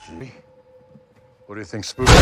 What do you think, Spooky?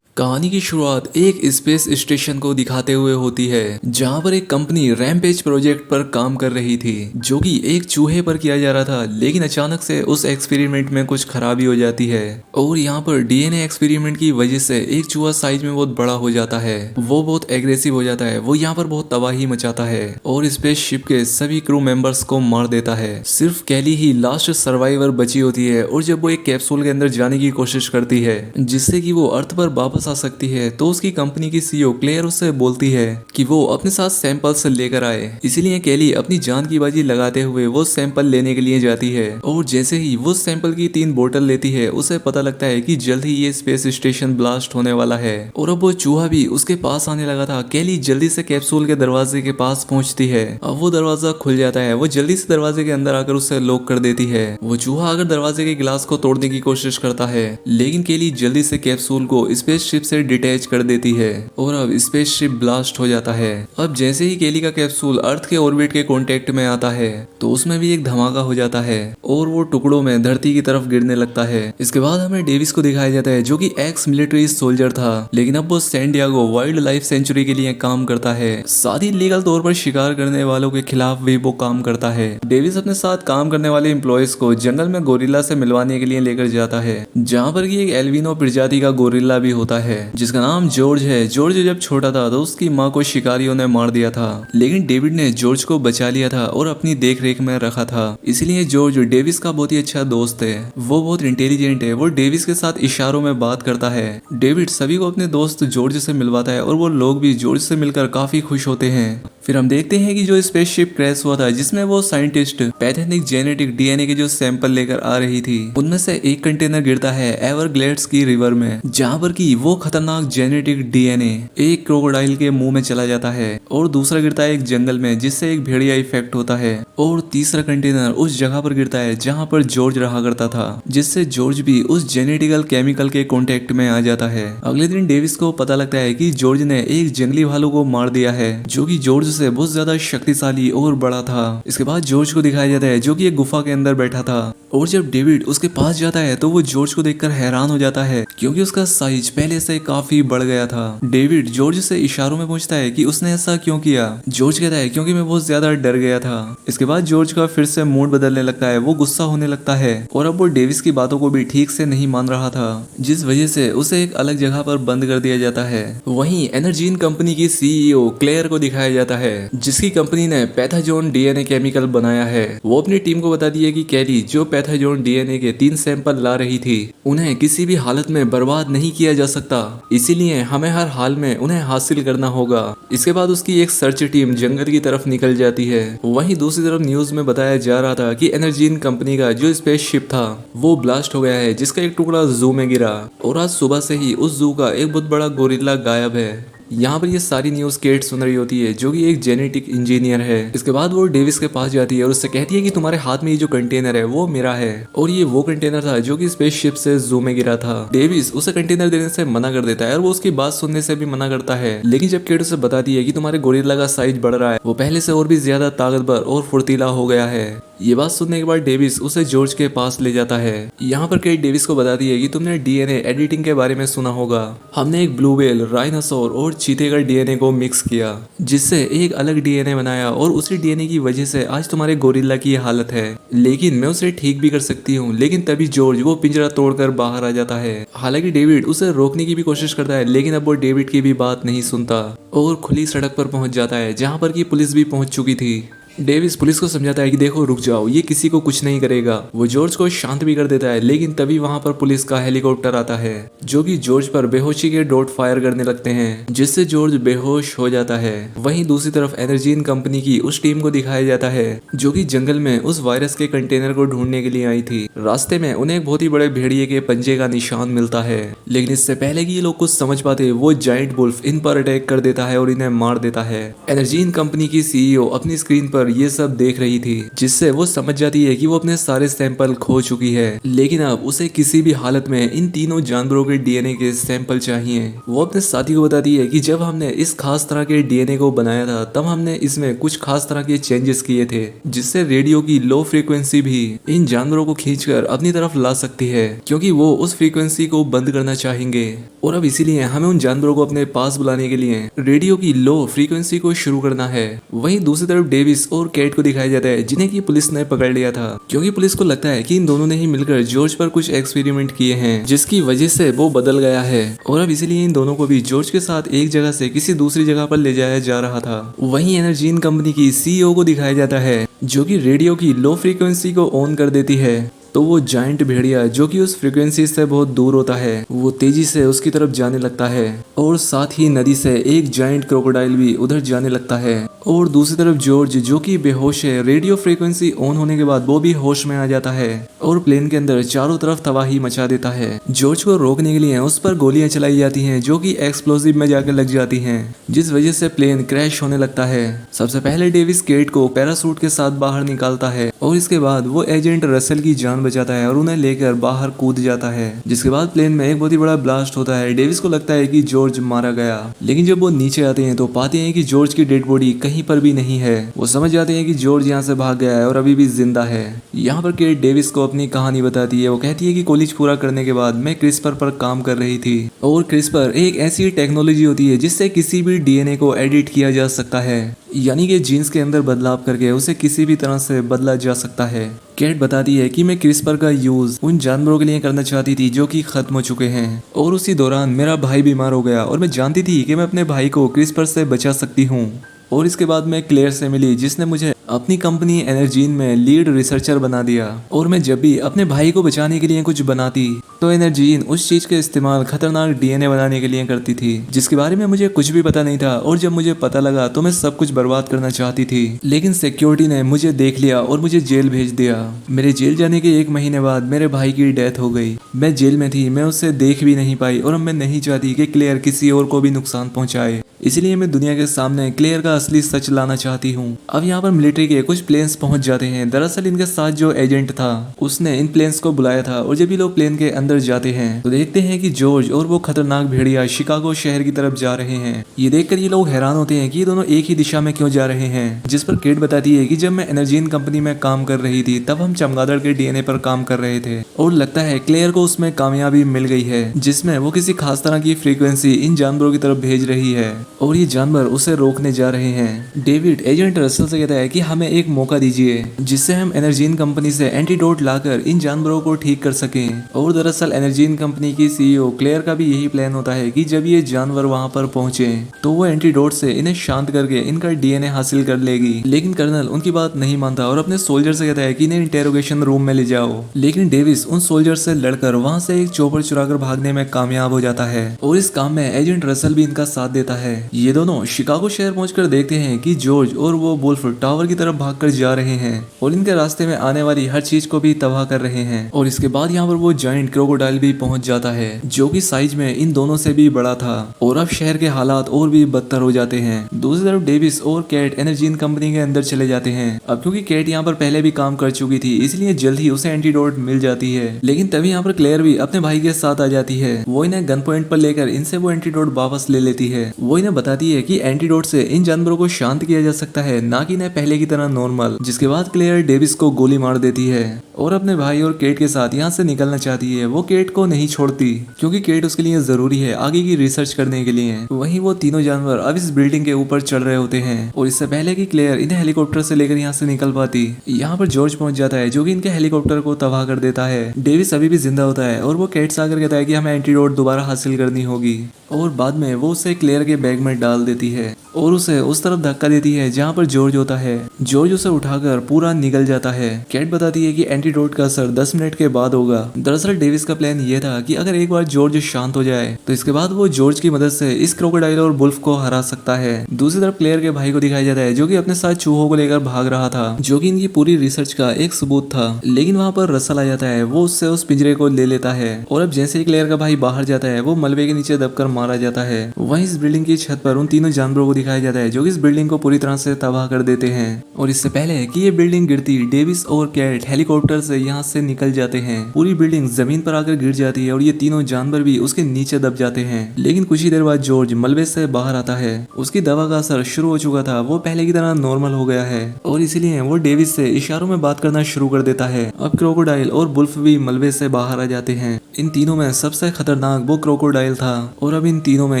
कहानी की शुरुआत एक स्पेस स्टेशन को दिखाते हुए होती है जहां पर एक कंपनी रैमपेज प्रोजेक्ट पर काम कर रही थी जो कि एक चूहे पर किया जा रहा था। लेकिन अचानक से उस एक्सपेरिमेंट में कुछ खराबी हो जाती है और यहाँ पर डीएनए एक्सपेरिमेंट की वजह से एक चूहा साइज में बहुत बड़ा हो जाता है। वो बहुत एग्रेसिव हो जाता है, वो यहाँ पर बहुत तबाही मचाता है और स्पेस शिप के सभी क्रू मेंबर्स को मार देता है। सिर्फ कैली ही लास्ट सर्वाइवर बची होती है और जब वो एक कैप्सूल के अंदर जाने की कोशिश करती है जिससे कि वो अर्थ पर वापस आ सकती है तो उसकी कंपनी की सीईओ क्लेयर उससे बोलती है कि वो अपने साथ सैंपल्स लेकर आए। इसीलिए कैली अपनी जान की बाजी लगाते हुए वो सैंपल लेने के लिए जाती है और जैसे ही वो सैंपल की 3 बोतल लेती है उसे पता लगता है कि जल्द ही ये स्पेस स्टेशन ब्लास्ट होने वाला है और अब वो चूहा भी उसके पास आने लगा था। कैली जल्दी से कैप्सूल के दरवाजे के पास पहुंचती है। अब वो दरवाजा खुल जाता है, वो जल्दी से दरवाजे के अंदर आकर उसे लॉक कर देती है। वो चूहा आकर दरवाजे के गिलास को तोड़ने की कोशिश करता है लेकिन कैली जल्दी से कैप्सूल को स्पेस शिप से डिटैच कर देती है और अब स्पेसशिप ब्लास्ट हो जाता है। अब जैसे ही केली का कैप्सूल अर्थ के ऑर्बिट के कांटेक्ट में आता है तो उसमें भी एक धमाका हो जाता है और वो टुकड़ों में धरती की तरफ गिरने लगता है। इसके बाद हमें डेविस को दिखाया जाता है जो कि एक्स मिलिट्री सोल्जर था लेकिन अब वो San Diego wildlife sanctuary के लिए काम करता है। साथ ही लीगल तौर पर शिकार करने वालों के खिलाफ भी वो काम करता है। डेविस अपने साथ काम करने वाले एम्प्लॉयज को जंगल में गोरिल्ला से मिलवाने के लिए लेकर जाता है जहाँ पर की एक एल्विनो प्रजाति का गोरिल्ला भी होता है जिसका नाम जॉर्ज है। जॉर्ज जब छोटा था तो उसकी माँ को शिकारियों ने मार दिया था लेकिन डेविड ने जॉर्ज को बचा लिया था और अपनी देख रेख में रखा था। इसलिए जॉर्ज डेविस का बहुत ही अच्छा दोस्त है। वो बहुत इंटेलिजेंट है, वो डेविस के साथ इशारों में बात करता है। डेविड सभी को अपने दोस्त जॉर्ज से मिलवाता है और वो लोग भी जॉर्ज से मिलकर काफी खुश होते हैं। फिर हम देखते हैं कि जो स्पेसशिप क्रैश हुआ था जिसमें वो साइंटिस्ट पैथेटिक जेनेटिक डीएनए के जो सैंपल लेकर आ रही थी उनमें से एक कंटेनर गिरता है एवरग्लेड्स की रिवर में जहाँ पर की वो खतरनाक जेनेटिक डीएनए एक क्रोकोडाइल के मुंह में चला जाता है और दूसरा गिरता है एक जंगल में जिससे एक भेड़िया इफेक्ट होता है और तीसरा कंटेनर उस जगह पर गिरता है जहाँ पर जॉर्ज रहा करता था जिससे जॉर्ज भी उस जेनेटिकल केमिकल के कांटेक्ट में आ जाता है। अगले दिन डेविस को पता लगता है कि जॉर्ज ने एक जंगली भालू को मार दिया है जो कि जॉर्ज से बहुत ज्यादा शक्तिशाली और बड़ा था। इसके बाद जॉर्ज को दिखाया जाता है जो कि एक गुफा के अंदर बैठा था और जब डेविड उसके पास जाता है तो वो जॉर्ज को देखकर हैरान हो जाता है क्योंकि उसका साइज पहले से काफी बढ़ गया था। डेविड जॉर्ज से इशारों में पूछता है कि उसने ऐसा क्यों किया। जॉर्ज कहता है क्योंकि मैं बहुत ज्यादा डर गया था। इसके बाद जॉर्ज का फिर से मूड बदलने लगता है, वो गुस्सा होने लगता है और अब वो डेविस की बातों को भी ठीक से नहीं मान रहा था जिस वजह से उसे एक अलग जगह पर बंद कर दिया जाता है। वहीं एनर्जीन कंपनी की सीईओ क्लेयर को दिखाया जाता है जिसकी कंपनी ने पैथाजोन डीएनए केमिकल बनाया है। वो अपनी टीम को बताती है कि कैली जो पैथाजोन डीएनए के 3 सैंपल ला रही थी उन्हें किसी भी हालत में बर्बाद नहीं किया जा सकता, इसीलिए हमें हर हाल में उन्हें हासिल करना होगा। इसके बाद उसकी एक सर्च टीम जंगल की तरफ निकल जाती है। वहीं दूसरी तरफ न्यूज में बताया जा रहा था कि एनर्जीन कंपनी का जो स्पेसशिप था वो ब्लास्ट हो गया है जिसका एक टुकड़ा जू में गिरा और आज सुबह से ही उस जू का एक बहुत बड़ा गोरिल्ला गायब है। यहाँ पर ये सारी न्यूज केट सुन रही होती है जो कि एक जेनेटिक इंजीनियर है। इसके बाद वो डेविस के पास जाती है और उससे कहती है कि तुम्हारे हाथ में ये जो कंटेनर है वो मेरा है और ये वो कंटेनर था जो कि स्पेसशिप से जू में गिरा था। डेविस उसे कंटेनर देने से मना कर देता है और वो उसकी बात सुनने से भी मना करता है लेकिन जब केट उसे बताती है कि तुम्हारे गोरिल्ला का साइज बढ़ रहा है, वो पहले से और भी ज्यादा ताकतवर और फुर्तीला हो गया है। ये बात सुनने के बाद डेविस उसे जॉर्ज के पास ले जाता है। यहाँ पर केट डेविस को बताती है कि तुमने डीएनए एडिटिंग के बारे में सुना होगा। हमने एक ब्लू व्हेल, राइनोसोर और चीते का डीएनए को मिक्स किया जिससे एक अलग डीएनए बनाया और उसी डीएनए की वजह से आज तुम्हारे गोरिल्ला की हालत है। लेकिन मैं उसे ठीक भी कर सकती हूँ। लेकिन तभी जॉर्ज वो पिंजरा तोड़कर बाहर आ जाता है। हालांकि डेविड उसे रोकने की भी कोशिश करता है लेकिन अब वो डेविड की भी बात नहीं सुनता और खुली सड़क पर पहुंच जाता है जहाँ पर की पुलिस भी पहुंच चुकी थी। डेविस पुलिस को समझाता है कि देखो रुक जाओ, ये किसी को कुछ नहीं करेगा। वो जॉर्ज को शांत भी कर देता है लेकिन तभी वहां पर पुलिस का हेलीकॉप्टर आता है जो कि जॉर्ज पर बेहोशी के डॉट फायर करने लगते हैं जिससे जॉर्ज बेहोश हो जाता है। वहीं दूसरी तरफ एनर्जीन कंपनी की उस टीम को दिखाया जाता है जो कि जंगल में उस वायरस के कंटेनर को ढूंढने के लिए आई थी। रास्ते में उन्हें एक बहुत ही बड़े भेड़िए के पंजे का निशान मिलता है लेकिन इससे पहले कि ये लोग कुछ समझ पाते वो जायंट वुल्फ इन पर अटैक कर देता है और इन्हें मार देता है। एनर्जीन कंपनी की सीईओ अपनी स्क्रीन पर पर ये सब देख रही थी, जिससे वो समझ जाती है कि वो अपने सारे सैंपल खो चुकी है। लेकिन अब उसे किसी भी हालत में इन तीनों जानवरों के डीएनए के सैंपल चाहिए। वो अपने साथी को बताती है कि जब हमने इस खास तरह के डीएनए को बनाया था तब हमने इसमें कुछ खास तरह के चेंजेस किए थे, जिससे रेडियो की लो फ्रीक्वेंसी भी इन जानवरों को खींचकर अपनी तरफ ला सकती है, क्योंकि वो उस फ्रीक्वेंसी को बंद करना चाहेंगे। और अब इसीलिए हमें उन जानवरों को अपने पास बुलाने के लिए रेडियो की लो फ्रीक्वेंसी को शुरू करना है। वहीं दूसरी तरफ डेविस और केट को दिखाया जाता है, जिन्हें की पुलिस ने पकड़ लिया था, क्योंकि पुलिस को लगता है कि इन दोनों ने ही मिलकर जॉर्ज पर कुछ एक्सपेरिमेंट किए हैं, जिसकी वजह से वो बदल गया है। और अब इसीलिए इन दोनों को भी जॉर्ज के साथ एक जगह से किसी दूसरी जगह पर ले जाया जा रहा था। वहीं एनर्जीन कंपनी की सीईओ को दिखाया जाता है, जो कि रेडियो की लो फ्रीक्वेंसी को ऑन कर देती है। तो वो जायंट भेड़िया जो कि उस फ्रीक्वेंसी से बहुत दूर होता है, वो तेजी से उसकी तरफ जाने लगता है। और साथ ही नदी से एक जायंट क्रोकोडाइल भी उधर जाने लगता है। और दूसरी तरफ जॉर्ज जो कि बेहोश है, रेडियो फ्रीक्वेंसी ऑन होने के बाद वो भी होश में आ जाता है और प्लेन के अंदर चारों तरफ तबाही मचा देता है। जॉर्ज को रोकने के लिए उस पर गोलियां चलाई जाती हैं, जो कि एक्सप्लोसिव में जाकर लग जाती हैं, जिस वजह से प्लेन क्रैश होने लगता है। सबसे पहले डेविस केट को पैरासूट के साथ बाहर निकालता है और इसके बाद वो एजेंट रसेल की जान बचाता है और उन्हें लेकर बाहर कूद जाता है, जिसके बाद प्लेन में एक बहुत ही बड़ा ब्लास्ट होता है। डेविस को लगता है कि जॉर्ज मारा गया, लेकिन जब वो नीचे आते हैं तो पाते हैं कि जॉर्ज की डेड बॉडी कहीं पर भी नहीं है। वो समझ जाते हैं कि जॉर्ज यहाँ से भाग गया है और अभी भी जिंदा है। यहाँ पर केट डेविस को अपनी कहानी बताती है। वो कहती है कि कॉलेज पूरा करने के बाद मैं क्रिस्पर पर काम कर रही थी, और क्रिस्पर एक ऐसी टेक्नोलॉजी होती है जिससे किसी भी डीएनए को एडिट किया जा सकता है, यानी कि जीन्स के अंदर बदलाव करके उसे किसी भी तरह से बदला जा सकता है। केट बताती है कि मैं क्रिस्पर का यूज उन जानवरों के लिए करना चाहती थी जो कि खत्म हो चुके हैं, और उसी दौरान मेरा भाई बीमार हो गया और मैं जानती थी कि मैं अपने भाई को क्रिस्पर से बचा सकती हूँ। और इसके बाद मैं क्लेयर से मिली, जिसने मुझे अपनी कंपनी एनर्जीन में लीड रिसर्चर बना दिया। और मैं जब भी अपने भाई को बचाने के लिए कुछ बनाती तो एनर्जीन उस चीज का इस्तेमाल खतरनाक डीएनए बनाने के लिए करती थी, जिसके बारे में मुझे कुछ भी पता नहीं था। और जब मुझे पता लगा तो मैं सब कुछ बर्बाद करना चाहती थी, लेकिन सिक्योरिटी ने मुझे देख लिया और मुझे जेल भेज दिया। मेरे जेल जाने के 1 महीने बाद मेरे भाई की डेथ हो गई। मैं जेल में थी, मैं उससे देख भी नहीं पाई, और अब मैं नहीं चाहती कि क्लेयर किसी और को भी नुकसान पहुंचाए। इसलिए मैं दुनिया के सामने क्लेयर का असली सच लाना चाहती हूँ। अब यहाँ पर मिलिट्री के कुछ प्लेन्स पहुंच जाते हैं। दरअसल इनके साथ जो एजेंट था उसने इन प्लेन्स को बुलाया था, और जब ये लोग प्लेन के अंदर जाते हैं तो देखते हैं कि जॉर्ज और वो खतरनाक भेड़िया शिकागो शहर की तरफ जा रहे हैं। ये देखकर ये लोग हैरान होते हैं कि ये दोनों एक ही दिशा में क्यों जा रहे हैं, जिस पर केट बताती है कि जब मैं एनर्जीन कंपनी में काम कर रही थी तब हम चमगादड़ के डीएनए पर काम कर रहे थे, और लगता है क्लेयर को उसमें कामयाबी मिल गई है, जिसमें वो किसी खास तरह की फ्रीक्वेंसी इन जानवरों की तरफ भेज रही है, और ये जानवर उसे रोकने जा रहे हैं। डेविड एजेंट रसल से कहता है कि हमें एक मौका दीजिए जिससे हम एनर्जीन कंपनी से एंटीडोट लाकर इन जानवरों को ठीक कर सकें। और दरअसल एनर्जीन कंपनी की सीईओ क्लेयर का भी यही प्लान होता है कि जब ये जानवर वहां पर पहुंचे तो वो एंटीडोट से इन्हें शांत करके इनका डीएनए हासिल कर लेगी। लेकिन कर्नल उनकी बात नहीं मानता और अपने सोल्जर से कहता है कि इन्हें इंटेरोगेशन रूम में ले जाओ। लेकिन डेविस उन सोल्जर से लड़कर वहां से एक चॉपर चुराकर भागने में कामयाब हो जाता है, और इस काम में एजेंट रसल भी इनका साथ देता है। ये दोनों शिकागो शहर पहुंचकर देखते हैं कि जॉर्ज और वो वुल्फ टावर की तरफ भागकर जा रहे हैं और इनके रास्ते में आने वाली हर चीज को भी तबाह कर रहे हैं। और इसके बाद यहाँ पर वो जायंट क्रोकोडाइल भी पहुंच जाता है, जो कि साइज में इन दोनों से भी बड़ा था। और अब शहर के हालात और भी बदतर हो जाते हैं। दूसरी तरफ डेविस और कैट एनर्जीन कंपनी के अंदर चले जाते हैं। अब क्योंकि कैट यहाँ पर पहले भी काम कर चुकी थी, इसलिए जल्द ही उसे एंटीडोट मिल जाती है। लेकिन तभी यहाँ पर क्लेयर भी अपने भाई के साथ आ जाती है। वो इन्हें गन पॉइंट पर लेकर इनसे वो एंटीडोट वापस ले लेती है। वो इन्हें बताती है कि एंटीडोट से इन जानवरों को शांत किया जा सकता है, ना कि इन्हें पहले की तरह नॉर्मल। जिसके बाद क्लेयर डेविस को गोली मार देती है और अपने भाई और केट के साथ यहाँ से निकलना चाहती है। वो केट को नहीं छोड़ती क्योंकि केट उसके लिए जरूरी है आगे की रिसर्च करने के लिए। वहीं वो तीनों जानवर अब इस बिल्डिंग के ऊपर चढ़ रहे होते हैं, और इससे पहले कि क्लेयर इन्हें हेलीकॉप्टर से लेकर यहाँ से निकल पाती, यहाँ पर जॉर्ज पहुंच जाता है, जो कि इनके हेलीकॉप्टर को तबाह कर देता है। डेविस अभी भी जिंदा होता है और वो केट से आकर कहता है कि हमें एंटीडोट दोबारा हासिल करनी होगी, और बाद में वो उसे क्लेयर के बैग में डाल देती है और उसे उस तरफ धक्का देती है जहाँ पर जॉर्ज होता है। जॉर्ज उसे उठाकर पूरा निकल जाता है। कैट बताती है कि एंटीडोट का असर 10 मिनट के बाद होगा। दरअसल डेविस का प्लान ये था कि अगर एक बार जॉर्ज शांत हो जाए तो इसके बाद वो जॉर्ज की मदद से इस क्रोकोडाइल और वुल्फ को हरा सकता है। दूसरी तरफ क्लेयर के भाई को दिखाया जाता है जो कि अपने साथ चूहों को लेकर भाग रहा था, जो कि इनकी पूरी रिसर्च का एक सबूत था। लेकिन वहां पर रसल आ जाता है, वो उससे उस पिंजरे को ले लेता है और अब जैसे ही क्लेयर का भाई बाहर जाता है वो मलबे के नीचे दबकर मारा जाता है। वहीं इस बिल्डिंग की छत पर उन तीनों जानवरों को दिखाया जाता है जो कि इस बिल्डिंग को पूरी तरह से तबाह कर देते हैं। और इससे पहले कि ये बिल्डिंग गिरती, डेविस और कैट हेलीकॉप्टर से यहाँ से निकल जाते हैं। पूरी बिल्डिंग जमीन पर आकर गिर जाती है और ये तीनों जानवर भी उसके नीचे दब जाते हैं। लेकिन कुछ ही देर बाद जॉर्ज मलबे से बाहर आता है। उसकी दवा का असर शुरू हो चुका था, वो पहले की तरह नॉर्मल हो गया है और इसीलिए वो डेविस से इशारों में बात करना शुरू कर देता है। अब क्रोकोडाइल और वुल्फ भी मलबे से बाहर आ जाते हैं। इन तीनों में सबसे खतरनाक वो क्रोकोडाइल था और अब इन तीनों में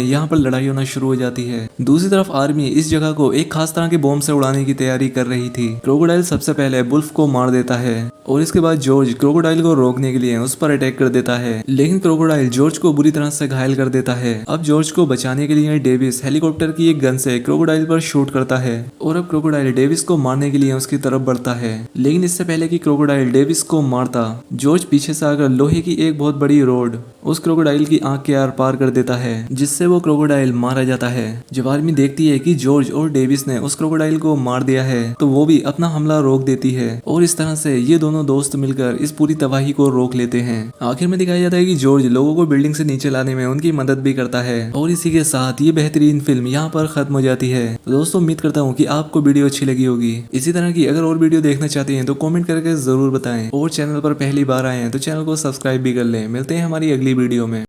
यहाँ पर लड़ाई होना शुरू हो जाती है। दूसरी तरफ आर्मी इस जगह को एक खास तरह के बॉम्ब से उड़ाने की तैयारी कर रही थी। क्रोकोडाइल सबसे पहले वुल्फ को मार देता है और इसके बाद जॉर्ज क्रोकोडाइल को रोकने के लिए उस पर अटैक कर देता है, लेकिन क्रोकोडाइल जॉर्ज को बुरी तरह से घायल कर देता है। अब जॉर्ज को बचाने के लिए डेविस हेलीकॉप्टर की एक गन से क्रोकोडाइल पर शूट करता है और अब क्रोकोडाइल डेविस को मारने के लिए उसकी तरफ बढ़ता है। लेकिन इससे पहले कि क्रोकोडाइल डेविस को मारता, जॉर्ज पीछे से आकर लोहे की एक बहुत बड़ी रोड उस क्रोकोडाइल की आंख के आर पार कर देता है, जिससे वो क्रोकोडाइल मारा जाता है। जब आर्मी देखती है कि जॉर्ज और डेविस ने उस क्रोकोडाइल को मार दिया है तो वो भी अपना हमला रोक देती है और इस तरह से ये दोनों दोस्त मिलकर इस पूरी तबाही को रोक लेते हैं। आखिर में दिखाया जाता है कि जॉर्ज लोगों को बिल्डिंग से नीचे लाने में उनकी मदद भी करता है और इसी के साथ ये बेहतरीन फिल्म यहाँ पर खत्म हो जाती है। तो दोस्तों उम्मीद करता हूँ कि आपको वीडियो अच्छी लगी होगी। इसी तरह की अगर और वीडियो देखना चाहते हैं तो कमेंट करके जरूर बताएं और चैनल पर पहली बार आए हैं तो चैनल को सब्सक्राइब भी कर लें। मिलते हैं हमारी अगली वीडियो में।